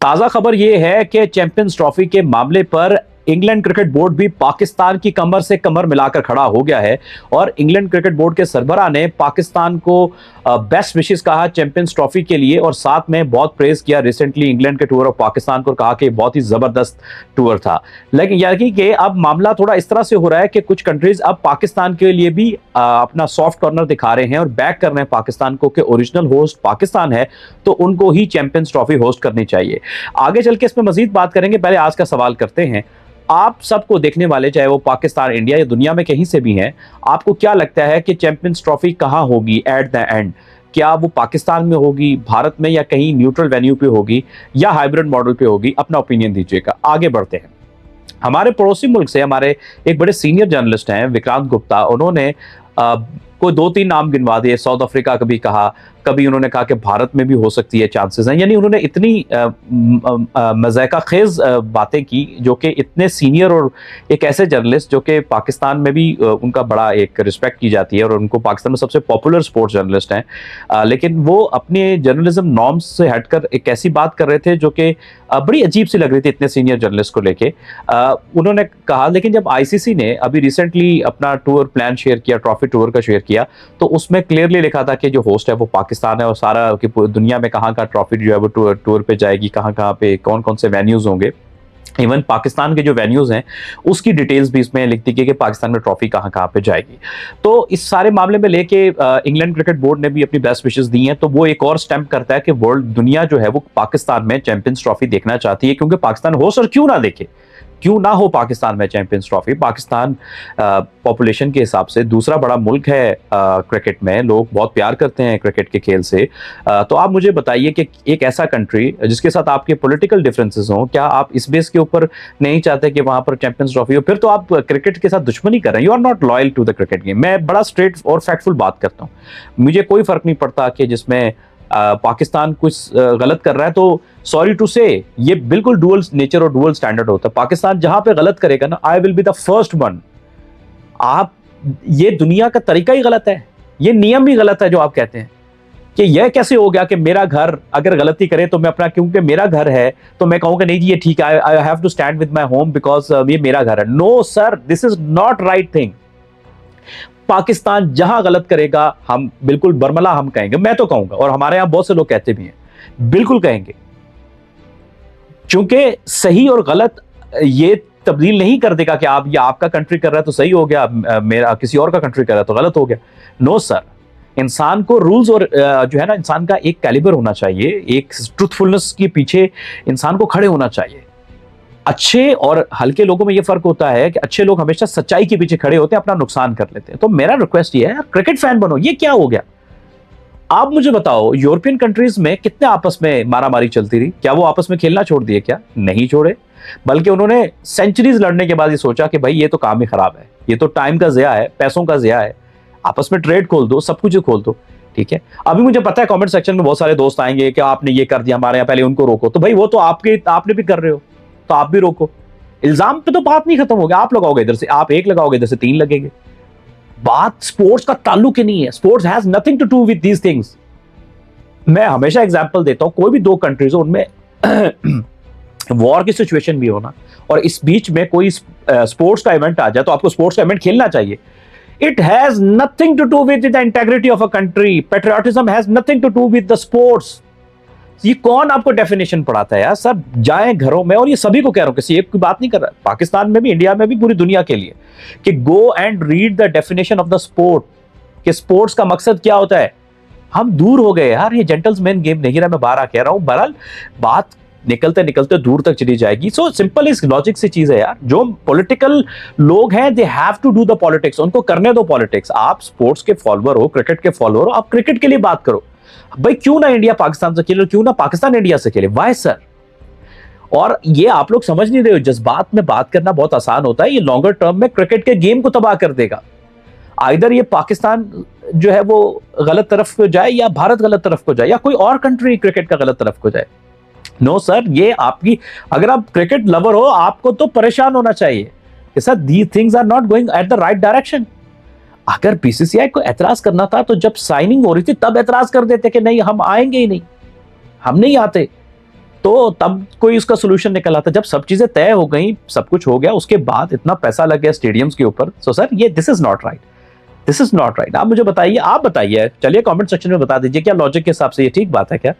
ताजा खबर यह है कि चैंपियंस ट्रॉफी के मामले पर इंग्लैंड क्रिकेट बोर्ड भी पाकिस्तान की कमर से कमर मिलाकर खड़ा हो गया है और इंग्लैंड क्रिकेट बोर्ड के सरबराह ने पाकिस्तान को बेस्ट विशेस कहा चैंपियंस ट्रॉफी के लिए और साथ में बहुत प्रेज किया रिसेंटली इंग्लैंड के टूर ऑफ पाकिस्तान को, कहा कि बहुत ही जबरदस्त टूर था। लेकिन यानी कि अब मामला थोड़ा इस तरह से हो रहा है कि कुछ कंट्रीज अब पाकिस्तान के लिए भी अपना सॉफ्ट कॉर्नर दिखा रहे हैं और बैक कर रहे हैं पाकिस्तान को कि ओरिजिनल होस्ट पाकिस्तान है तो उनको ही चैंपियंस ट्रॉफी होस्ट करनी चाहिए। आगे चल के इसमें मजीद बात करेंगे, पहले आज का सवाल करते हैं। आप सबको देखने वाले, चाहे वो पाकिस्तान, इंडिया या दुनिया में कहीं से भी हैं, आपको क्या लगता है कि चैंपियंस ट्रॉफी कहां होगी एट द एंड? क्या वो पाकिस्तान में होगी, भारत में, या कहीं न्यूट्रल वेन्यू पे होगी, या हाइब्रिड मॉडल पे होगी? अपना ओपिनियन दीजिएगा। आगे बढ़ते हैं। हमारे पड़ोसी मुल्क से हमारे एक बड़े सीनियर जर्नलिस्ट हैं विक्रांत गुप्ता, उन्होंने कोई 2-3 नाम गिनवा दिए। साउथ अफ्रीका कभी कहा, कभी उन्होंने कहा कि भारत में भी हो सकती है, चांसेस हैं। यानी उन्होंने इतनी मज़ाक़ा खेज बातें की जो कि इतने सीनियर और एक ऐसे जर्नलिस्ट जो कि पाकिस्तान में भी उनका बड़ा एक रिस्पेक्ट की जाती है और उनको पाकिस्तान में सबसे पॉपुलर स्पोर्ट्स जर्नलिस्ट हैं, लेकिन वो अपने जर्नलिज्म नॉर्म्स से हटकर एक ऐसी बात कर रहे थे जो कि बड़ी अजीब सी लग रही थी इतने सीनियर जर्नलिस्ट को लेके। उन्होंने कहा, लेकिन जब आईसीसी ने अभी रिसेंटली अपना टूर प्लान शेयर किया, ट्रॉफी टूर का शेयर किया, तो उसमें क्लियरली लिखा था कि जो होस्ट है वो पाकिस्तान है और सारा कि दुनिया में कहाँ का ट्रॉफी जो है वो टूर पे जाएगी, कहाँ कहाँ पे कौन कौन से वेन्यूज होंगे। इवन पाकिस्तान के जो वेन्यूज हैं उसकी डिटेल्स भी इसमें लिख दी गई कि पाकिस्तान में ट्रॉफी कहाँ कहाँ पे जाएगी। तो इस सारे मामले में लेके इंग्लैंड क्रिकेट बोर्ड ने भी अपनी बेस्ट विशेस दी हैं, तो वो एक और स्टैंप करता है कि वर्ल्ड दुनिया जो है वो पाकिस्तान में चैंपियंस ट्रॉफी देखना चाहती है, क्योंकि पाकिस्तान हो, सर क्यों ना देखे, क्यों ना हो पाकिस्तान में चैंपियंस ट्रॉफी। पाकिस्तान पॉपुलेशन के हिसाब से दूसरा बड़ा मुल्क है क्रिकेट में, लोग बहुत प्यार करते हैं क्रिकेट के खेल से। तो आप मुझे बताइए कि एक ऐसा कंट्री जिसके साथ आपके पॉलिटिकल डिफरेंसेस हों, क्या आप इस बेस के ऊपर नहीं चाहते कि वहां पर चैंपियंस ट्रॉफी हो? फिर तो आप क्रिकेट के साथ दुश्मनी कर रहे हैं, you are not loyal to the cricket game. मैं बड़ा स्ट्रेट और फैक्टफुल बात करता हूँ, मुझे कोई फर्क नहीं पड़ता कि जिसमें पाकिस्तान कुछ गलत कर रहा है, तो सॉरी टू से ये बिल्कुल डुअल नेचर और डुअल स्टैंडर्ड होता है। पाकिस्तान जहां पे गलत करेगा ना, I will be the first one. आप, ये दुनिया का तरीका ही गलत है, ये नियम ही गलत है जो आप कहते हैं कि यह कैसे हो गया कि मेरा घर अगर गलती करे तो मैं अपना, क्योंकि मेरा घर है तो मैं कहूंगा नहीं जी ये ठीक है, I have to stand with my home because ये मेरा घर है। No sir, this is not right thing. Pakistan जहां गलत करेगा हम बिल्कुल बरमला हम कहेंगे, मैं तो कहूंगा और हमारे यहां बहुत से लोग कहते भी हैं, बिल्कुल कहेंगे, क्योंकि सही और गलत ये तब्दील नहीं कर देगा कि आप, ये आपका कंट्री कर रहा है तो सही हो गया, मेरा किसी और का कंट्री कर रहा है तो गलत हो गया। नो सर, इंसान को रूल्स और जो है ना, इंसान का एक कैलिबर होना चाहिए, एक ट्रूथफुलनेस के पीछे इंसान को खड़े होना चाहिए। अच्छे और हल्के लोगों में यह फर्क होता है कि अच्छे लोग हमेशा सच्चाई के पीछे खड़े होते हैं, अपना नुकसान कर लेते हैं। तो मेरा रिक्वेस्ट ये है, क्रिकेट फैन बनो। ये क्या हो गया? आप मुझे बताओ, यूरोपियन कंट्रीज में कितने आपस में मारामारी चलती रही? क्या वो आपस में खेलना छोड़ दिए? क्या नहीं छोड़े, बल्कि उन्होंने सेंचुरीज लड़ने के बाद ये सोचा कि भाई ये तो काम ही खराब है, ये तो टाइम का ज़िया है, पैसों का ज़िया है, आपस में ट्रेड खोल दो, सब कुछ खोल दो। ठीक है, अभी मुझे पता है कमेंट सेक्शन में बहुत सारे दोस्त आएंगे कि आपने ये कर दिया हमारे यहाँ, पहले उनको रोको। तो भाई वो तो आपने भी कर रहे हो, तो आप भी रोको। इल्जाम पे तो बात नहीं खत्म होगी, आप लगाओगे इधर से, आप एक लगाओगे इधर से 3 लगेंगे। बात स्पोर्ट्स का ताल्लुक ही नहीं है, sports has nothing to do with these things. मैं हमेशा एग्जांपल देता हूं, कोई भी 2 कंट्रीज हो, उनमें वॉर की सिचुएशन भी होना और इस बीच में कोई स्पोर्ट्स का इवेंट आ जाए तो आपको स्पोर्ट्स का इवेंट खेलना चाहिए। It has nothing to do with the integrity of a country, patriotism has nothing to do with the sports. ये कौन आपको डेफिनेशन पढ़ाता है यार? सब जाएं घरों में, और ये सभी को कह रहा हूं, किसी एक की बात नहीं कर रहा, पाकिस्तान में भी, इंडिया में भी, पूरी दुनिया के लिए, कि go and read the definition of the sport, कि स्पोर्ट्स का मकसद क्या होता है। हम दूर हो गए यार, ये जेंटलमैन गेम नहीं रहा, मैं बार कह रहा हूं। बहरहाल बात निकलते निकलते दूर तक चली जाएगी। सो सिंपल इस लॉजिक से चीज है यार, जो पॉलिटिकल लोग हैं they have to do the politics, उनको करने दो पॉलिटिक्स। आप स्पोर्ट्स के फॉलोअर हो, क्रिकेट के फॉलोअर हो, आप क्रिकेट के लिए बात करो। भाई क्यों ना इंडिया पाकिस्तान से खेले, क्यों ना पाकिस्तान इंडिया से खेले, वाई सर? और ये आप लोग समझ नहीं रहे हो, जज्बात में बात करना बहुत आसान होता है, ये लॉन्गर टर्म में क्रिकेट के गेम को तबाह कर देगा। आइदर ये पाकिस्तान जो है वो गलत तरफ को जाए, या भारत गलत तरफ को जाए, या कोई और कंट्री क्रिकेट का गलत तरफ को जाए। नो सर, ये आपकी, अगर आप क्रिकेट लवर हो, आपको तो परेशान होना चाहिए कि sir these things are not going at the right direction. अगर बीसीसीआई को एतराज करना था तो जब साइनिंग हो रही थी तब एतराज कर देते कि नहीं हम आएंगे ही नहीं, हम नहीं आते। तो तब कोई उसका सोल्यूशन निकला था। जब सब चीजें तय हो गई, सब कुछ हो गया, उसके बाद इतना पैसा लग गया स्टेडियम्स के ऊपर। सो सर, ये this is not right, this is not right. आप मुझे बताइए, आप बताइए, चलिए कमेंट सेक्शन में बता दीजिए क्या लॉजिक के हिसाब से ये ठीक बात है क्या?